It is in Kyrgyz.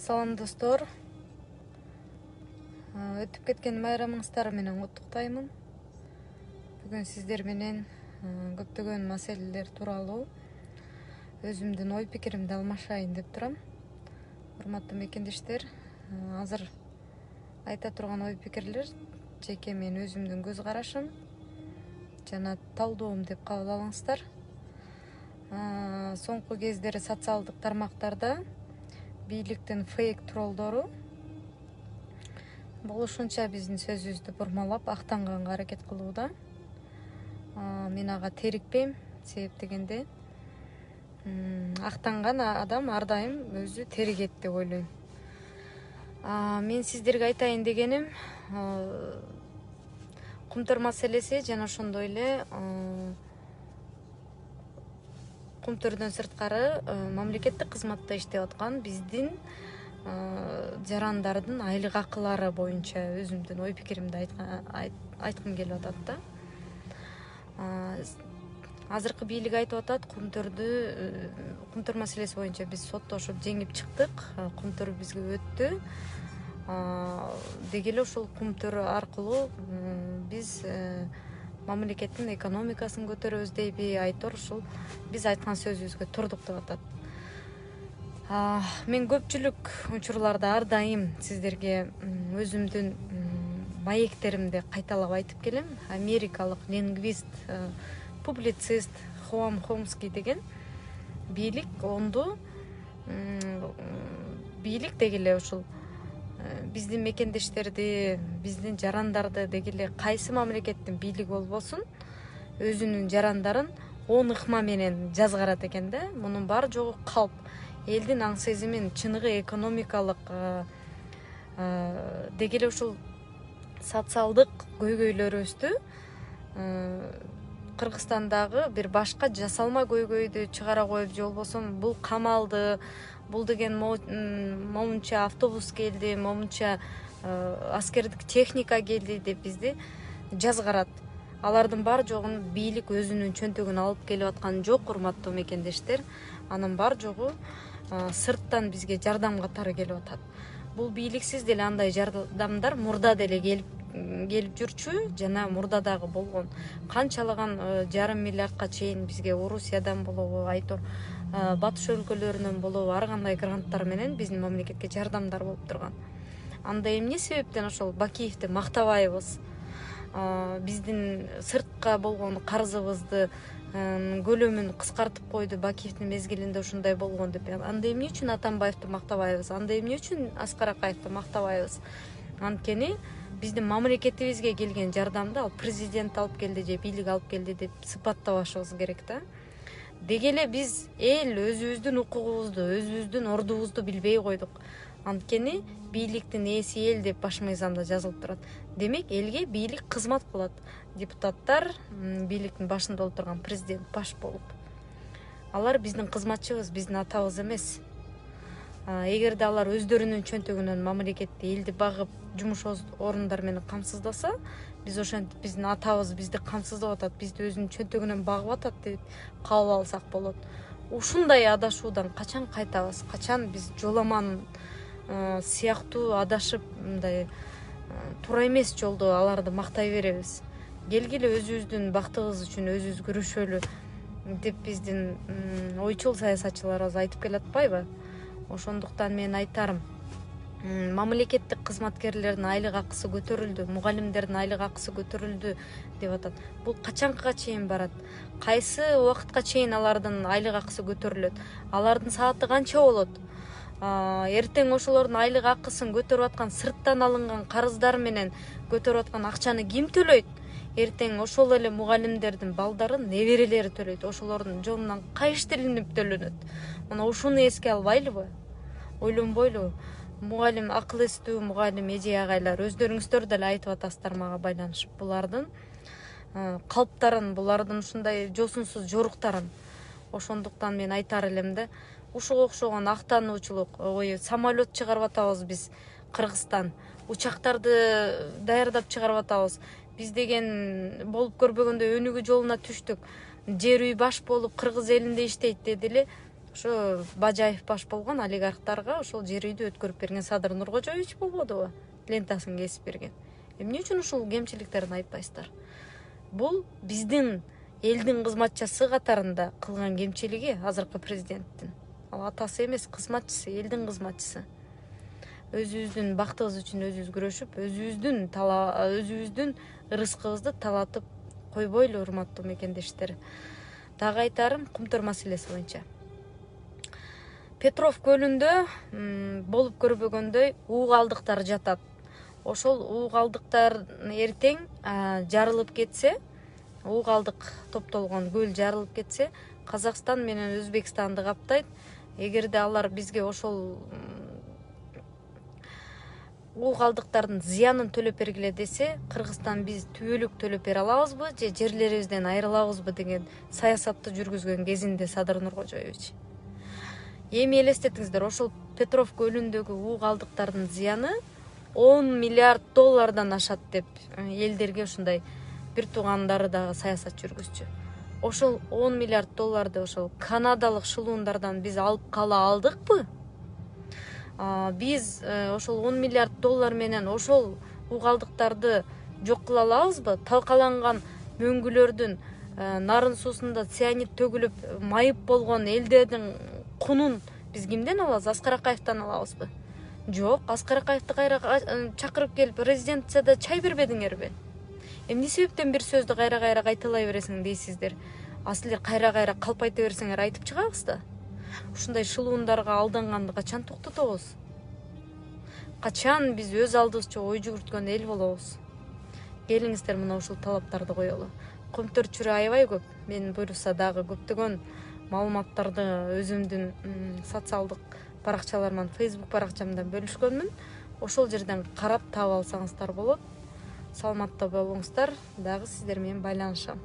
Салам достор. Өтүп кеткен майрамыңыздар менен куттуктаймын. Бүгүн сиздер менен көптөгөн маселелер тууралуу өзүмдүн ой пикиримди алмашайын деп турам. Урматтуу мекендештер, азыр айта турган ой пикирлер жеке мен өзүмдүн көз карашым жана талдоом деп кабыл алыңыздар. Соңку кездери социалдык тармактарда бийликтин фейк троллдору болушунча биздин сөзүбүздү бурмалап актанганга аракет кылууда. Мен ага терикпейм, себеп дегенде актанган адам ар дайым өзү теригет деп ойлойм. Мен сиздерге айтайын дегеним кумтөр маселеси жана ошондой эле кумтөрдөн сырткары мамлекеттик кызматта иштеп аткан биздин жарандардын айлык акылары боюнча өзүмдүн ой пикиримди айткым келип атат да. Азыркы бийлик айтып атат, кумтөр маселеси боюнча биз соттошуп жеңип чыктык, кумтөр бизге өттү. Деги эле ушул кумтөр аркылуу биз мамлекеттин экономикасын көтөрөбүз дейби, айтор ушул биз айткан сөзүбүзгө турдук деп атат. Мен көпчүлүк учурларда ар дайым сиздерге өзүмдүн маектеримди кайталап айтып келем. Америкалык лингвист, публицист Хоам Хомский деген бийлик онду бийлик деги эле ушул биздин мекендештерди, биздин жарандарды деги эле кайсы мамлекеттин бийлиги болбосун өзүнүн жарандарын 10 ыкма менен жазгарат экен да. Мунун баары жогу калп, элдин аң сезимин, чыныгы экономикалык деги эле ушул социалдык көйгөйлөрүбүздү Кыргызстандагы бир башка жасалма көйгөйдү чыгара коюп, же болбосо бул камалды, бул деген момунча автобус келди, момунча аскердик техника келди деп бизди жазгарат. Алардын баары жогун бийлик өзүнүн чөнтөгүнө алып келип аткан жок, урматтуу мекендештер. Анын баары жогу сырттан бизге жардам катары келип атат. Бул бийликсиз деле андай жардамдар мурда деле келип жүрчү, жана мурда дагы болгон. Канчалаган жарым миллиардка чейин бизге Орусиядан болобу, айтор батыш өлкөлөрүнөн болобу ар кандай гранттар менен биздин мамлекетке жардамдар болуп турган. Анда эмне себептен ошол Бакиевди мактабайбыз? Биздин сыртка болгон карзыбызды көлөмүн кыскартып койду, Бакиевдин мезгилинде ушундай болгон деп. Анда эмне үчүн Атамбаевди мактабайбыз? Анда эмне үчүн Аскар Акаевди мактабайбыз? Анткени биздин мамлекетибизге келген жардамды ал президент алып келди же бийлик алып келди деп сыпаттабашыбыз керек да. Деги эле биз өзүбүздүн укугубузду, өзүбүздүн ордубузду билбей койдук. Анткени бийликтин ээси эл деп баш мыйзамда жазылып турат. Демек элге бийлик кызмат кылат. Депутаттар, бийликтин башында отурган президент баш болуп. Алар биздин кызматчыбыз, биздин атабыз эмес. Эгерде алар өздөрүнүн чөнтөгүнөн мамлекетти, элди багып, жумуш орундар менен камсыздаса, биз ошентип биздин атабыз бизди камсыздап атат, бизди өзүнүн чөнтөгүнөн багып атат деп кабыл алсак болот. Ушундай адашуудан качан кайтабыз? Качан биз жоламан сыяктуу адашып, мындай туура эмес жолдо аларды мактай беребиз? Келгиле өзүбүздүн бактыбыз үчүн өзүбүз күрөшөлү деп биздин ойчул саясатчыларыбыз айтып келатпайбы? Ошондуктан мен айтарым, мамлекеттик кызматкерлердин айлык акысы көтөрүлдү, мугалимдердин айлык акысы көтөрүлдү деп атат. Бул качанга чейин барат? Кайсы убакытка чейин алардын айлык акысы көтөрүлөт? Алардын сааты канча болот? Эртең ошолордун айлык акысын көтөрүп аткан, сырттан алынган карыздар менен көтөрүп аткан акчаны ким төлөйт? Эртең ошол эле мугалимдердин балдарын неберелери төлөйт. Ошолордун жонунан кайыштелинип төлөнөт. Мына ушуну эске албайлыбы? Ойлонбойлубу? Мугалим, акыл эстүү мугалим эже агайлар, өздөрүңүздөр деле айтып атасыздар мага байланышып. Булардын калптарын, булардын ушундай жосунсуз жоруктарын. Ошондуктан мен айтар элем да, ушуга окшогон актануучулук, самолет чыгарып атабыз биз Кыргызстан, учактарды даярдап чыгарып атабыз. Биз деген болуп көрбөгөндө өнүгүү жолуна түштүк. Жер үй баш болуп кыргыз элинде иштейт деди эле. ошо Бажаев баш болгон олигархтарга ошол жер үйдү өткөрүп берген Садыр Нуркожоевич болбодубу, лентасын кесип берген. Эмне үчүн ушул кемчиликтерин айтпайсыздар? Бул биздин элдин кызматчысы катарында кылган кемчилиги азыркы президенттин. Ал атасы эмес, кызматчысы, элдин кызматчысы. Өзүбүздүн бактыбыз үчүн өзүбүз күрөшүп, өзүбүздүн ырыскыбызды талатып койбойлу, урматтуу мекендештер. Дагы айтарым Кумтөр маселеси боюнча. Петров көлүндө болуп көрбөгөндөй уугалдыктар жатат. Ошол уугалдыктар эртең жарылып кетсе, уугалдык топтолгон көл жарылып кетсе, Казакстан менен Өзбекстанды каптайт. Эгерде алар бизге ошол уугалдыктардын зыянын төлөп бергиле десе, Кыргызстан биз түбөлүк төлөп бере алабызбы же жерлерибизден айрылабызбы деген саясатты жүргүзгөн кезинде Садыр Нуркожоевич. Эми элестетиңиздер, ошол Петров көлүндөгү уугалдыктардын зыяны 10 миллиард доллардан ашат деп элдерге ушундай бир туугандары дагы саясат жүргүзчү. Ошол 10 миллиард долларды ошол канадалык шылуундардан биз алып кала алдыкпы? Биз ошол 10 миллиард доллар менен ошол уугалдыктарды жок кыла алабызбы? Талкаланган мөңгүлөрдүн нарын суусунда цианид төгүлүп майып болгон элдердин кунун биз кимден алабыз? Аскар Акаевден алабызбы? Жок, Аскар Акаевди кайра чакырып келип резиденцияда чай бербедиңерби? Эмне себептен бир сөздү кайра кайталай бересиң дейсиздер? Силер кайра калп айта берсеңер айтып чыгабыз да. Ушундай шылуундарга алданганды качан токтотобуз? Качан биз өз алдыбызча ой жүгүрткөн эл болобуз? Келиңиздер мына ушул талаптарды коелу. Кумтөр чүрү аябай көп. Мен буюрса дагы көптөгөн маалыматтарды өзүмдүн социалдык баракчаларыман, Facebook баракчамдан бөлүшкөнмүн. Ошол жерден карап таап алсаңыздар болот. Саламатта болуңуздар, дагы сиздер менен байланышам.